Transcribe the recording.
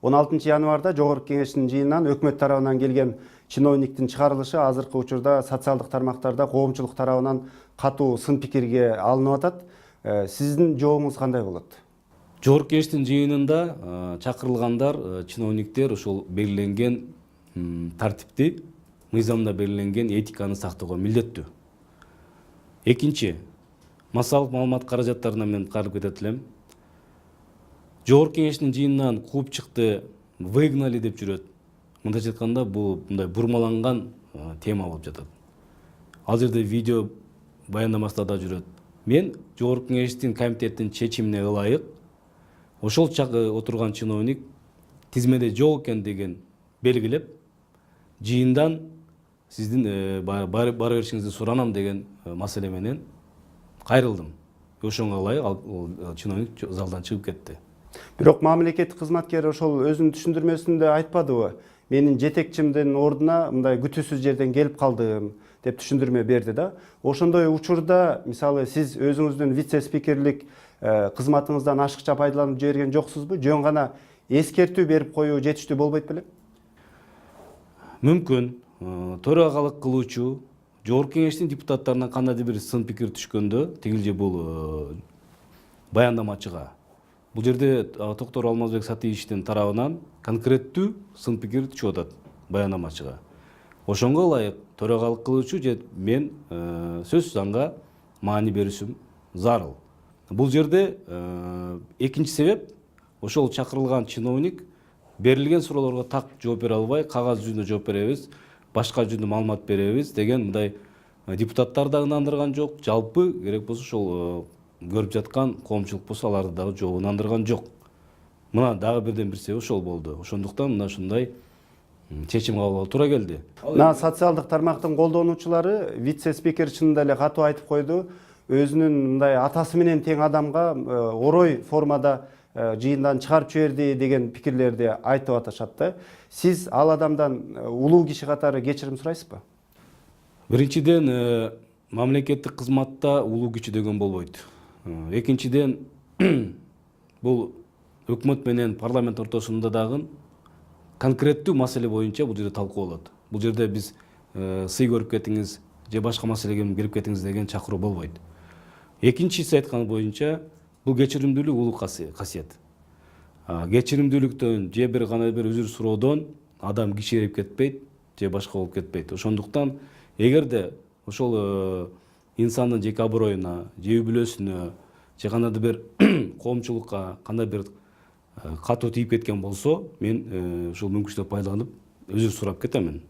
16 январда Жогорку Кеңештин жыйынынан өкмөт тарабынан келген чиновниктин чыгарылышы азыркы учурда социалдык тармактарда коомчулук тарабынан катуу сын пикирге алынып атат. Сиздин жообуңуз кандай болот? Жогорку Кеңештин жыйынында чакырылгандар, чиновниктер ошол белгиленген тартипти, мыйзамда белгиленген этиканы сактоого милдеттүү. Экинчи, массалык маалымат каражаттарына мен кайрылып кетет элем. Жогорку Кеңештин жыйынынан кууп чыкты, выгнали деп жүрөт. Мындайча айтканда, бул мындай бурмаланган тема болуп жатат. Ал жерде видео баяндамасында да жүрөт. Мен Жогорку Кеңештин комитеттин чечимине ылайык ошол отурган чиновник тизмеде жок экен деген белгилеп, жыйындан сиздин бара беришиңизди суранам деген маселе менен кайрылдым. Ошонго ылайык ал чиновник залдан чыгып кетти. Бирок мамлекеттик кызматкер ошол өзүнүн түшүндүрмөсүндө айтпадыбы? Менин жетекчимдин ордуна мындай күтүүсүз жерден келип калдым деп түшүндүрмө берди да. Ошондой учурда, мисалы, сиз өзүңүздүн вице-спикерлик кызматыңыздан ашыкча пайдаланып жиберген жоксузбу? Жөн гана эскертүү берип коюу жетиштүү болбойт беле? Мүмкүн. Төрагалык кылуучу Жогорку Кеңештин депутаттарынан кандайдыр бир сын пикир түшкөндө, тигил же бул баяндамачыга, бул жерде Токтор Алмазбек Сатыевичтин тарабынан конкреттүү сын пикир түшүп атат баяндамачыга. Ошонго ылайык төрагалык кылуучу же мен сөзсүз анга маани беришим зарыл. Бул жерде экинчи себеп, ошол чакырылган чиновник берилген суроолорго так жооп бере албай, кагаз жүзүндө жооп беребиз, башка жүзүндө маалымат беребиз деген мындай депутаттар да ынандырган жок. Жалпы керек болсо ошол көрүп жаткан коомчулук болсо аларды дагы жообу ынандырган жок. Мына дагы бирден бир себеп ошол болду. Ошондуктан мына ушундай чечим кабыл алууга туура келди. Мына социалдык тармактын колдонуучулары вице-спикер чынында эле катуу айтып койду. Өзүнүн мындай атасы менен тең адамга орой формада жыйындан чыгарып жиберди деген пикирлерди айтып атышат да. Сиз ал адамдан улуу киши катары кечирим сурайсызбы? Биринчиден, мамлекеттик кызматта улуу киши деген болбойт. Экинчиден, бул өкмөт менен парламент ортосунда дагы конкреттүү маселе боюнча бул жерде талкууланат. Бул жерде биз сый көрүп кетиңиз же башка маселеге кирип кетиңиз деген чакыруу болбойт. Экинчиси айткан боюнча, бул кечиримдүүлүк улуу касиет. Кечиримдүүлүктөн же бир кандай бир өзүр суроодон адам кичирип кетпейт, же башка болуп кетпейт. Ошондуктан эгерде ошол инсандын жеке аброюна, же үй бүлөсүнө, же кандайдыр бир коомчулукка кандай бир катуу тийип кеткен болсо, мен ушул мүмкүнчүлүктү пайдаланып өзүр сурап кетемин.